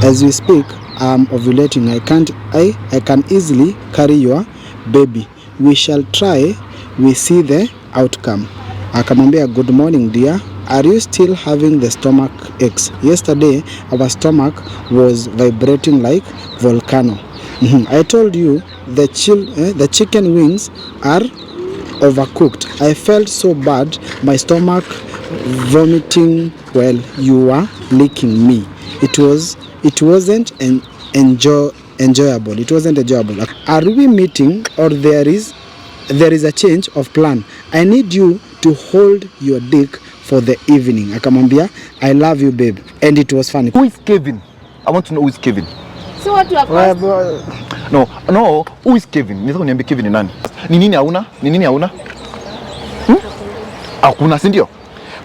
As we speak, I'm ovulating. I can easily carry your baby. We shall try. We see the outcome. Akamwambia, good morning dear. Are you still having the stomach aches? Yesterday our stomach was vibrating like volcano. I told you the chicken wings are overcooked. I felt so bad, my stomach vomiting while you were licking me. It wasn't enjoyable. It wasn't enjoyable. Are we meeting or there is a change of plan? I need you to hold your dick for the evening. Akamwambia, I love you babe. And it was funny. Who is Kevin? I want to know who is Kevin. So what you are No, who is Kevin? Nitaka niambie Kevin ni nani? Ni nini hauna? Hakuna, si ndio?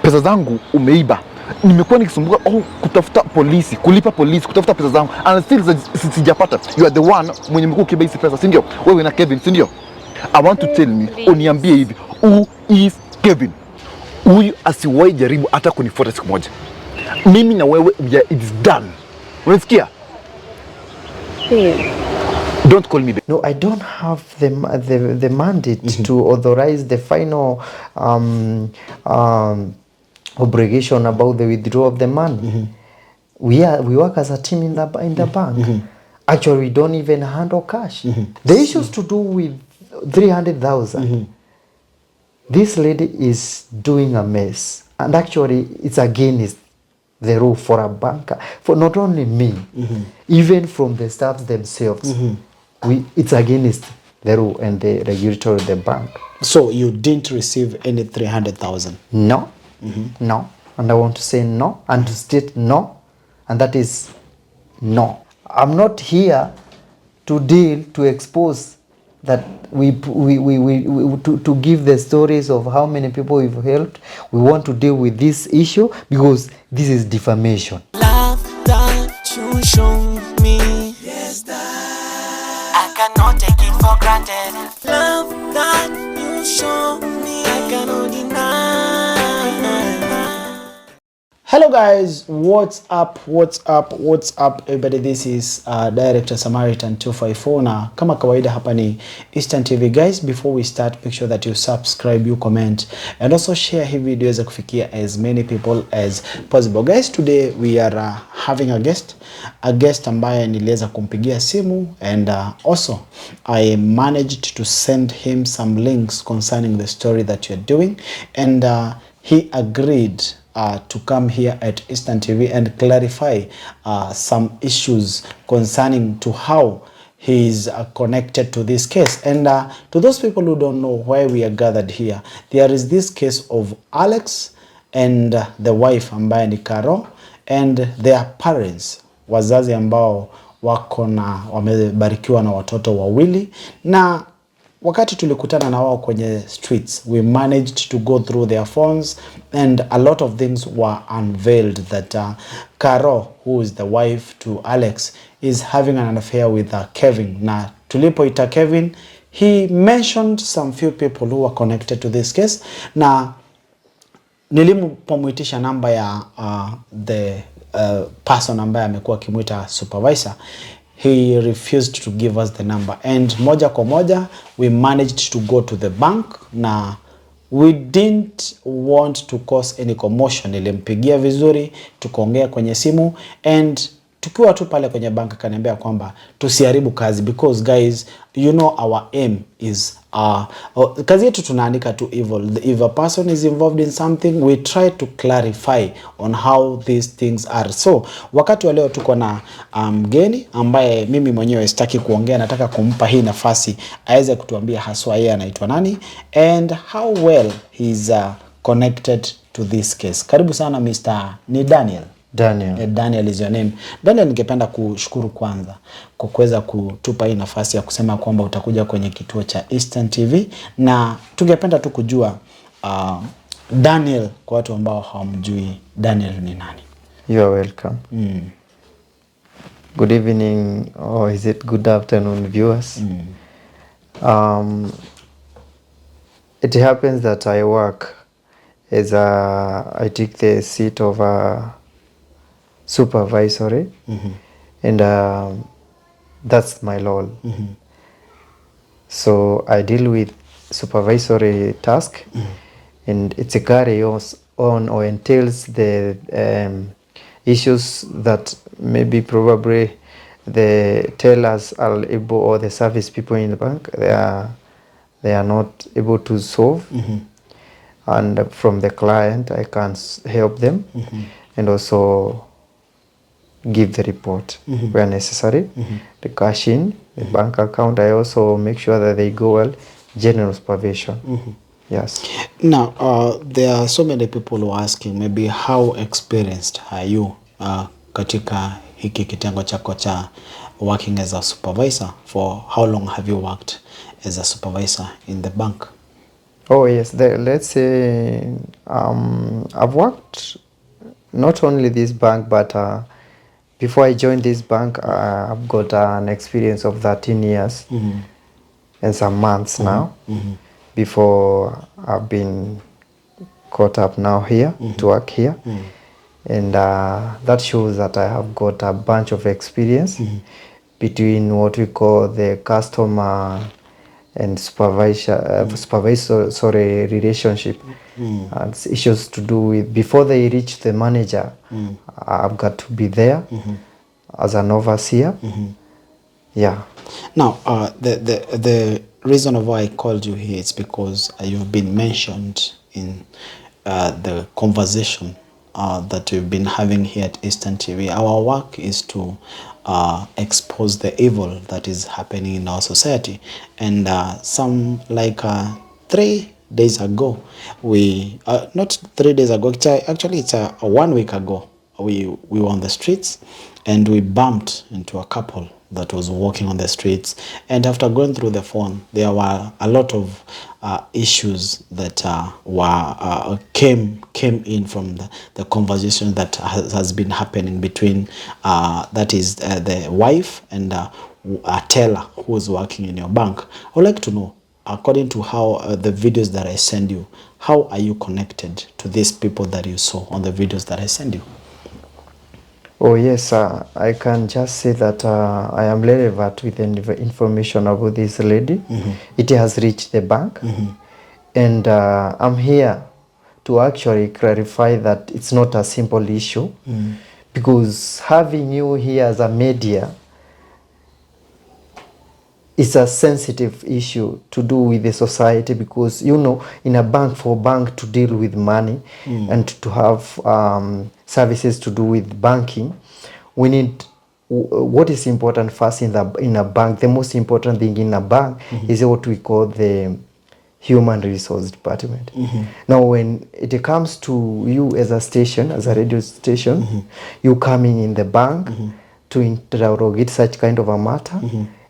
Pesa zangu umeiba. Nimekuwa nikisumbuka kutafuta polisi, kulipa polisi, kutafuta pesa zangu. And still sijapata. You are the one mwenye mkuu kiba hizi pesa, si ndio? Wewe na Kevin, si ndio? I want to tell me, uniambie hivi, who is Kevin? Huyu asiwahi jaribu hata kunifuata siku moja. Mimi na wewe, it's done. Unasikia? Don't call me babe. No, I don't have the mandate to authorize the final obligation about the withdrawal of the money. We work as a team in the bank. Actually, we don't even handle cash. The issues to do with 300,000. This lady is doing a mess, and actually, it's against the rule for a banker, for not only me, even from the staff themselves. It's against the rule and the regulatory of the bank. So you didn't receive any 300,000? No, no, and I want to say no, and to state no, and that is no. I'm not here to expose that to give the stories of how many people we've helped. We want to deal with this issue because this is defamation. Love that you show me, yes, that I cannot take it for granted. Love that you show me, I cannot deny. Hello guys, what's up everybody? This is Director Samaritan 254 na kama kawaida hapa ni Eastern TV. Guys, before we start, make sure that you subscribe, you comment and also share hii video iweze kufikia as many people as possible. Guys, today we are having a guest ambaye niliweza kumpigia simu and also I managed to send him some links concerning the story that you're doing and he agreed to come here at Eastern TV and clarify some issues concerning to how he is connected to this case. And to those people who don't know why we are gathered here, there is this case of Alex and the wife ambaye ni Karo and their parents, wazazi ambao wamebarikiwa na watoto wawili, na wakati tulikutana na wao kwenye streets, we managed to go through their phones and a lot of things were unveiled that Karo, who is the wife to Alex, is having an affair with Kevin. Na tulipoita Kevin, he mentioned some few people who were connected to this case. Na nilipomuitisha namba ya the person ambaye amekuwa akimuita Supervisor, he refused to give us the number, and moja kwa moja we managed to go to the bank na we didn't want to cause any commotion. Nilimpigia vizuri, tukaongea kwenye simu, and tukiwa tu pale kwenye bank akaniambia kwamba tusiharibu kazi because guys, you know our aim is kazi yetu tunaandika tu if a person is involved in something, we try to clarify on how these things are. So wakati wa leo tuko na mgeni ambaye mimi mwenyewe sitaki kuongea, nataka kumpa hii nafasi aweze kutuambia haswa yeye anaitwa nani and how well he is connected to this case. Karibu sana Mr. ni Daniel. Daniel is your name. Daniel, ningependa kushukuru kwanza kwa kuweza kutupa hii nafasi ya kusema kwamba utakuja kwenye kituo cha Eastern TV, na tungependa tu kujua Daniel, kwa watu ambao hawamjui Daniel ni nani. You are welcome. Good evening, or is it good afternoon, viewers? It happens that I work as I take the seat of a supervisory and that's my role. So I deal with supervisory task, and it's a carry on or entails the issues that maybe probably the tellers are able, or the service people in the bank, they are not able to solve. And from the client, I can help them, and also give the report where necessary. The cash in, the bank account, I also make sure that they go well. General supervision. Yes. Now, there are so many people who are asking maybe how experienced are you katika hiki kitengo chako cha working as a supervisor? For how long have you worked as a supervisor in the bank? Oh yes, let's say I've worked not only this bank, but before I joined this bank, I've got an experience of 13 years and some months now, before I've been caught up now here to work here. And that shows that I have got a bunch of experience between what we call the customer and supervisor relationship. And it's issues to do with before they reach the manager. I've got to be there as an overseer. Yeah. Now, the reason of why I called you here is because you've been mentioned in the conversation that we've been having here at Eastern TV. Our work is to expose the evil that is happening in our society. And some like 3 days ago, not 3 days ago, actually it's 1 week ago, we were on the streets and we bumped into a couple that was walking on the streets. And after going through the phone, there were a lot of issues that came in from the conversation that has been happening between that is the wife and a teller who is working in your bank. I would like to know, according to how the videos that I send you, how are you connected to these people that you saw on the videos that I send you? Oh yes, I can just say that I am relevant with the information about this lady. It has reached the bank, and I'm here to actually clarify that it's not a simple issue, because having you here as a media, it's a sensitive issue to do with the society, because you know, in a bank, for bank to deal with money and to have services to do with banking, we need what is important first in a bank. The most important thing in a bank is what we call the human resource department. Now, when it comes to you as a station, as a radio station, you coming in the bank to interrogate such kind of a matter,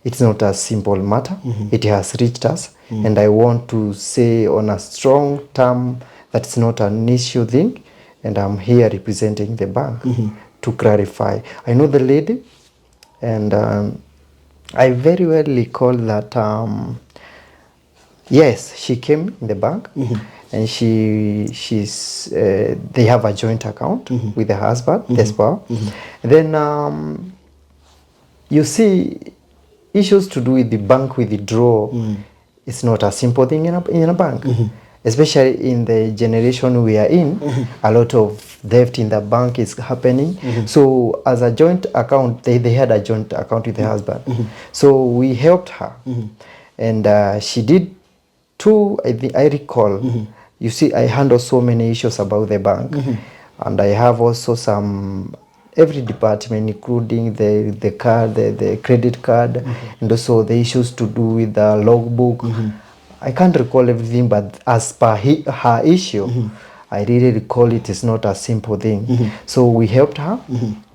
it's not a simple matter. It has reached us, and I want to say on a strong term that it's not an issue thing, and I'm here representing the bank to clarify. I know the lady, and I very well recall that yes, she came in the bank, and they have a joint account with the husband, the spouse. Then you see, issues to do with the bank withdrawal, it's not a simple thing in a bank. Especially in the generation we are in, a lot of theft in the bank is happening. So as a joint account, they had a joint account with the husband. So we helped her, and she did two, I recall. You see, I handle so many issues about the bank, and I have also some, every department, including the card, the credit card, and also the issues to do with the logbook. I can't recall everything, but as per her issue, I really recall it is not a simple thing. So we helped her,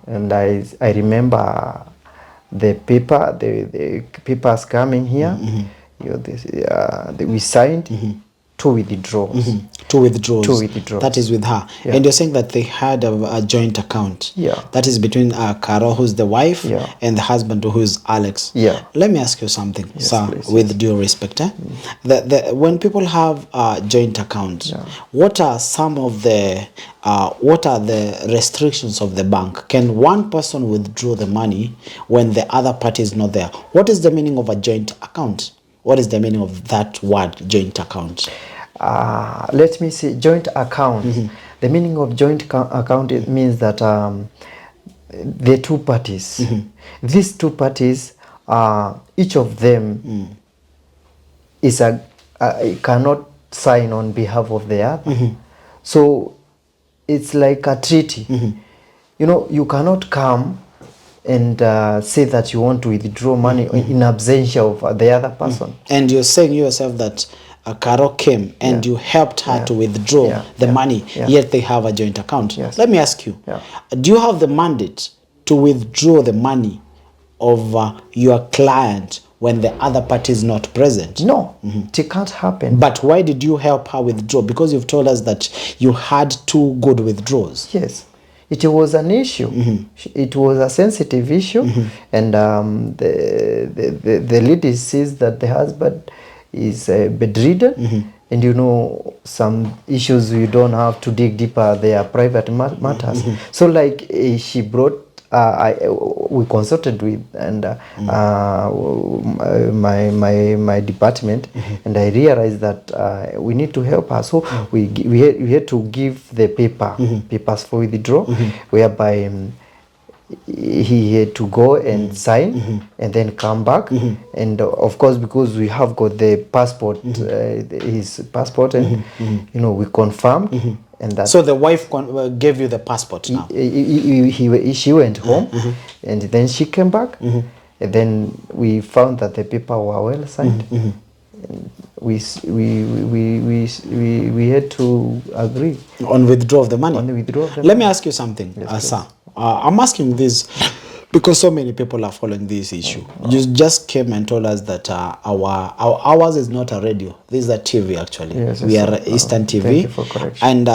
and I remember the paper, the papers coming here. You know, we signed, 2 withdrawals. 2 withdrawals. 2 withdrawals. That is with her. Yeah. And you're saying that they had a joint account. Yeah. That is between Carol, who's the wife, Yeah. and the husband, who is Alex. Yeah. Let me ask you something, Yes, sir, please. with due respect. When people have a joint account, Yeah. what are some of the restrictions of the bank? Can one person withdraw the money when the other party is not there? What is the meaning of a joint account? What is the meaning of that word, joint account? Let me see. Joint account. The meaning of joint account, it means that the 2 parties. These 2 parties, each of them is cannot sign on behalf of the other. So it's like a treaty. You know, you cannot come and say that you want to withdraw money in absentia of the other person. And you're saying yourself that Carol came and you helped her to withdraw the money, yet they have a joint account. Yes. Let me ask you, do you have the mandate to withdraw the money of your client when the other party is not present? No, it can't happen. But why did you help her withdraw? Because you've told us that you had 2 good withdrawals. Yes, it was an issue. It was a sensitive issue, and the lady says that the husband is bedridden, and you know, some issues you don't have to dig deeper. They are private matters. So like she brought. We consulted with and my department, and I realized that we need to help her. So we had to give the papers for withdrawal, whereby he had to go and sign and then come back, and of course, because we have got the passport, his passport, and you know, we confirmed. And that, so the wife gave you the passport now? She went home, and then she came back, and then we found that the paper were well signed. And we had to agree on withdrawal of the money. On the withdrawal of the Let me ask you something, Yes, sir. I'm asking this because so many people are following this issue. You just came and told us that ours is not a radio. This is a TV, actually. Yes, we are Eastern TV. Thank you for correction. And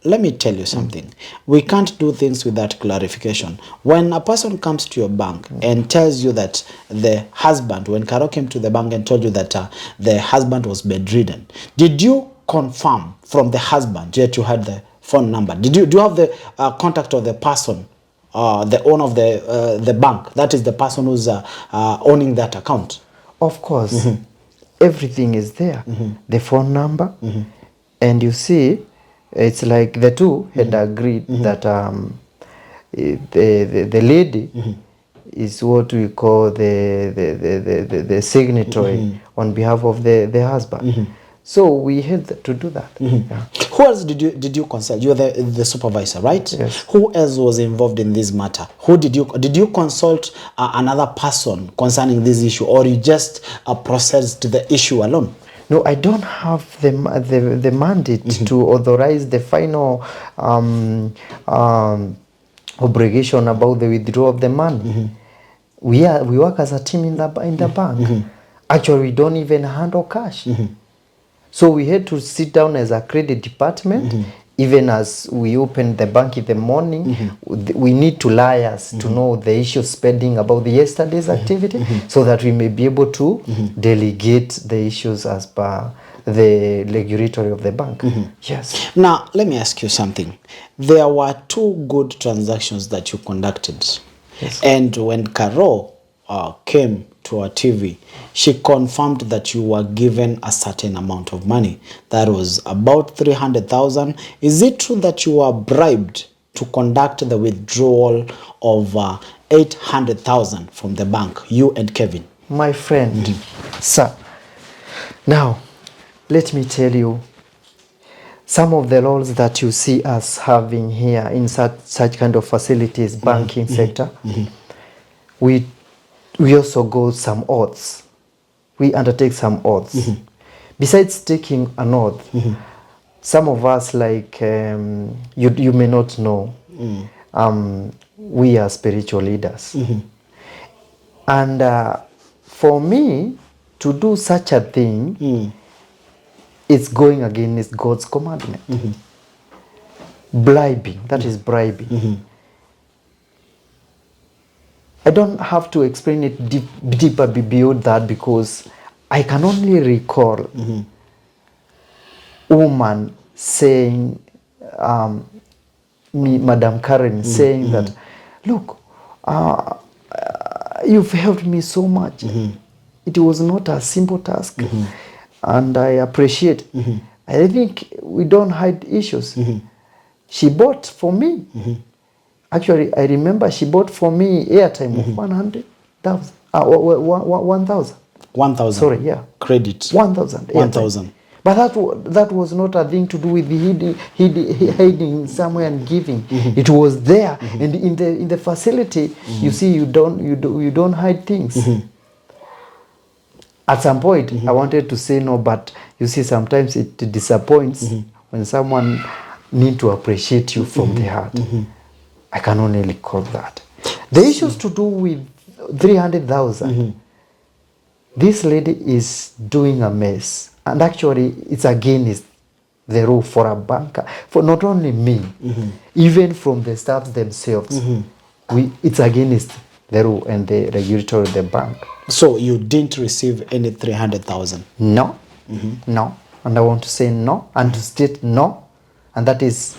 let me tell you something. We can't do things without clarification. When a person comes to your bank and tells you that the husband, when Carol came to the bank and told you that the husband was bedridden, did you confirm from the husband that you had the phone number? Do you have the contact of the person, the owner of the bank? That is the person who's owning that account. Of course, everything is there. The phone number, and you see, it's like the 2 had agreed that the lady is what we call the signatory on behalf of the husband. So we had to do that. Who else did you consult? You're the supervisor, right? Yes. Who else was involved in this matter? Who did you consult another person concerning this issue, or you just processed the issue alone? No, I don't have the mandate to authorize the final obligation about the withdrawal of the money. We work as a team in the bank. Actually, we don't even handle cash. So we had to sit down as a credit department. Even as we open the bank in the morning, we need to liaise to know the issue spending about the yesterday's activity, so that we may be able to delegate the issues as per the regulatory of the bank. Yes. Now, let me ask you something. There were 2 good transactions that you conducted. Yes. And when Carol came to our TV, she confirmed that you were given a certain amount of money. That was about 300,000. Is it true that you were bribed to conduct the withdrawal of 800,000 from the bank, you and Kevin? My friend, sir, now let me tell you some of the roles that you see us having here in such kind of facilities, banking sector. We also go some oaths. We undertake some oaths. Besides taking an oath, some of us, like you may not know, we are spiritual leaders. And for me to do such a thing, it's going against God's commandment. Bribing, that is bribing. I don't have to explain it deeper beyond that, because I can only recall woman saying, Madam Karen saying that, look, you've helped me so much. It was not a simple task, and I appreciate. I think we don't hide issues. She bought for me. Actually, I remember she bought for me airtime of 100,000. 1,000. 1,000. Sorry, yeah. Credit. 1,000. 1,000. But that was not a thing to do with hiding somewhere and giving. It was there, and in the facility, you see, you don't hide things. At some point, I wanted to say no, but you see, sometimes it disappoints when someone need to appreciate you from the heart. I can only call that. The issues to do with 300,000. This lady is doing a mess, and actually, it's against the rule for a banker. For not only me, even from the staff themselves, it's against the rule and the regulatory of the bank. So you didn't receive any 300,000? No, no, and I want to say no, and to state no, and that is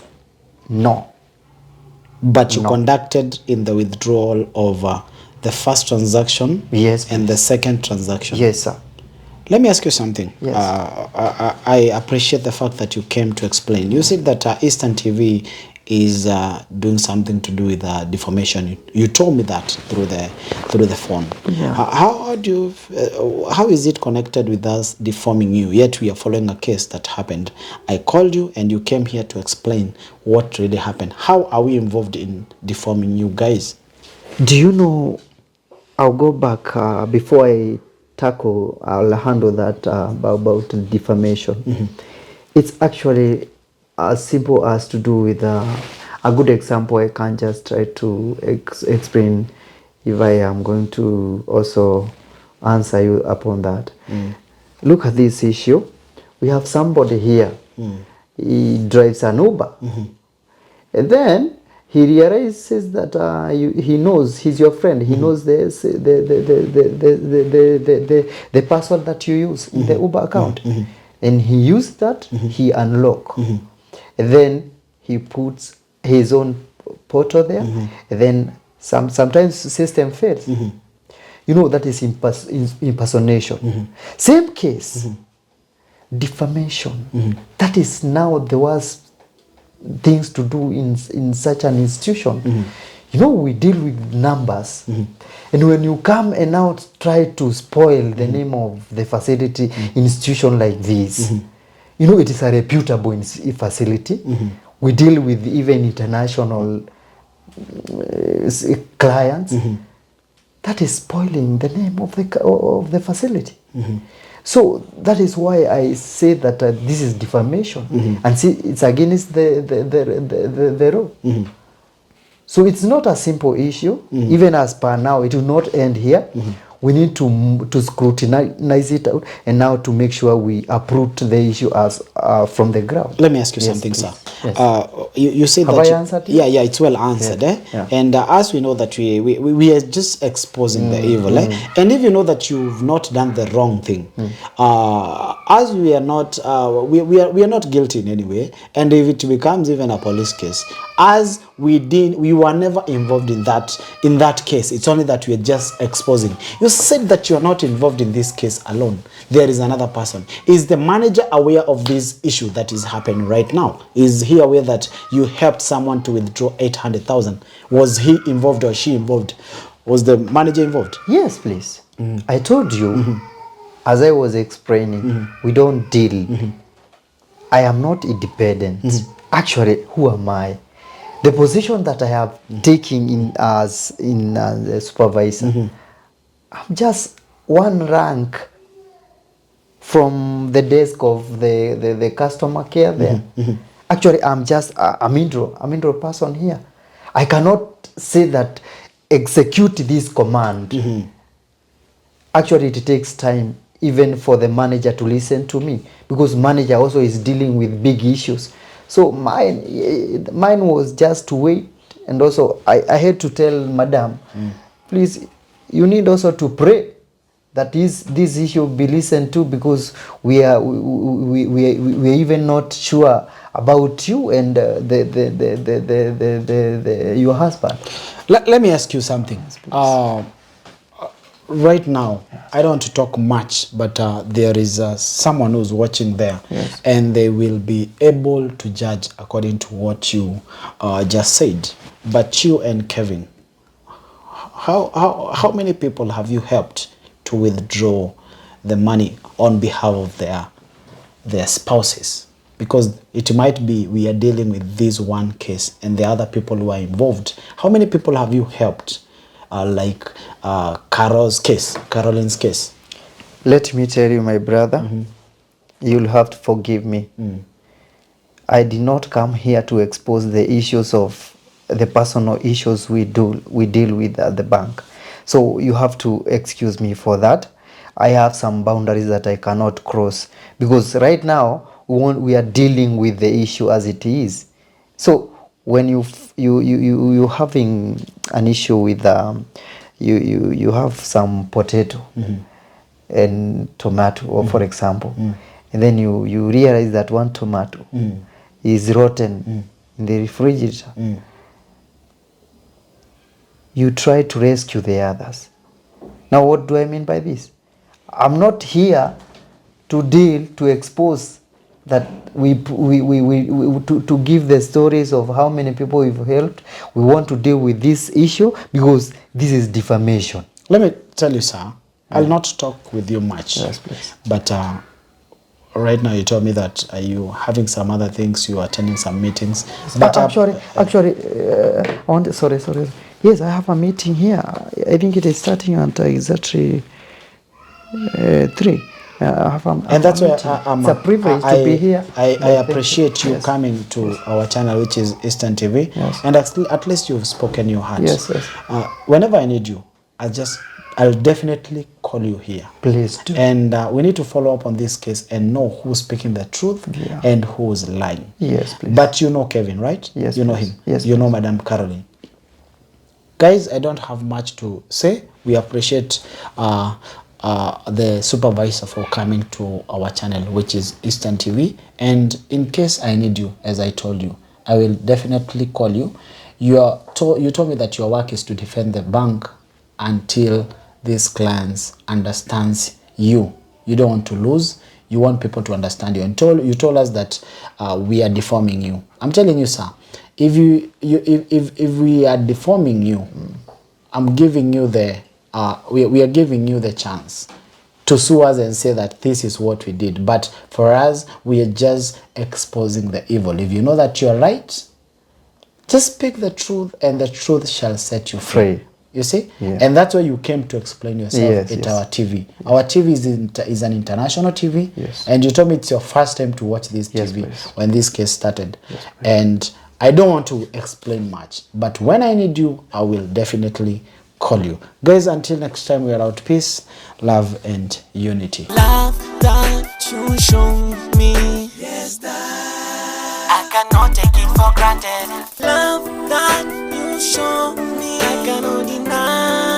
no. But you conducted in the withdrawal of the first transaction, yes, and the second transaction. Yes, sir. Let me ask you something. Yes. I appreciate the fact that you came to explain. You said that Eastern TV is doing something to do with defamation. You told me that through the phone. Yeah. How is it connected with us defaming you? Yet we are following a case that happened. I called you and you came here to explain what really happened. How are we involved in defaming you guys? Do you know? I'll go back before I tackle. I'll handle that about defamation. It's actually as simple as to do with a good example. I can just try to explain if I am going to also answer you upon that. Look at this issue. We have somebody here. He drives an Uber, and then he realizes that he knows he's your friend. He knows the password that you use in the Uber account, and he used that. He unlock, and then he puts his own portal there, and then sometimes system fails. You know, that is impersonation. Same case, defamation. That is now the worst things to do in such an institution. You know, we deal with numbers, and when you come and now try to spoil the name of the facility institution like this, you know, it is a reputable facility. We deal with even international clients. That is spoiling the name of the facility. So that is why I say that this is defamation, and see, it's against the rule. So it's not a simple issue. Even as per now, it will not end here. We need to scrutinize it out, and now to make sure we uproot the issue as from the ground. Let me ask you something, please. sir. Yes. You said Have that I answered you? Yeah, it's well answered. Yeah. And as we know that we are just exposing the evil. And if you know that you've not done the wrong thing, as we are not we are not guilty in any way, and if it becomes even a police case, as we were never involved in that case. It's only that we are just exposing. You said that you are not involved in this case alone. There is another person. Is the manager aware of this issue that is happening right now? Is he aware that you helped someone to withdraw 800,000? Was he involved or she involved? Was the manager involved? Yes, please. I told you, as I was explaining, we don't deal. I am not independent. Actually, who am I? The position that I have taken as a supervisor, I'm just one rank from the desk of the customer care there. Actually, I'm just a middle person here. I cannot say that execute this command. Actually, it takes time even for the manager to listen to me, because manager also is dealing with big issues. So mine was just to wait. And also I had to tell madam, please, you need also to pray that this issue be listened to, because we are even not sure about you and your husband. Let me ask you something. Right now, I don't want to talk much, but there is someone who's watching there, Yes. and they will be able to judge according to what you just said. But you and Kevin, how many people have you helped to withdraw the money on behalf of their spouses? Because it might be we are dealing with this one case and the other people who are involved. How many people have you helped? Like Caroline's case. Let me tell you, my brother, you'll have to forgive me. I did not come here to expose the issues of the personal issues we deal with at the bank. So you have to excuse me for that. I have some boundaries that I cannot cross, because right now we are dealing with the issue as it is. So when you having an issue with you have some potato and tomato, or for example, and then you realize that one tomato is rotten in the refrigerator. You try to rescue the others. Now what do I mean by this? I'm not here to expose that to give the stories of how many people we've helped. We want to deal with this issue because this is defamation. Let me tell you, sir, I'll not talk with you much. Yes, please. But right now you told me that you having some other things, you are attending some meetings. But actually, sorry. Yes, I have a meeting here. I think it is starting at exactly 3. And that's why it's a privilege to be here. I appreciate you Yes. coming to our channel, which is Eastern TV. Yes. And at least you've spoken your heart. Yes. Whenever I need you, I'll definitely call you here. Please do. And we need to follow up on this case and know who's speaking the truth and who's lying. Yes, please. But you know Kevin, right? Yes, you know please. him. Yes, you know please. Madam Caroline. Guys, I don't have much to say. We appreciate the supervisor for coming to our channel, which is Eastern TV. And in case I need you, as I told you, I will definitely call you. You told me that your work is to defend the bank until these clients understands you. You don't want to lose. You want people to understand you. And you told us that we are deforming you. I'm telling you, sir, if we are deforming you, I'm giving you we are giving you the chance to sue us and say that this is what we did. But for us, we are just exposing the evil. If you know that you're right, just speak the truth, and the truth shall set you free. You see? Yeah. And that's why you came to explain yourself Yes, at yes. our TV. Our TV is an international TV. Yes. And you told me it's your first time to watch this Yes, TV please. when this case started. Yes, please. And I don't want to explain much. But when I need you, I will definitely call you. Guys, until next time, we are out. Peace, love, and unity. Love that you show me, yes, that I cannot take it for granted. Love that you show me, I cannot deny.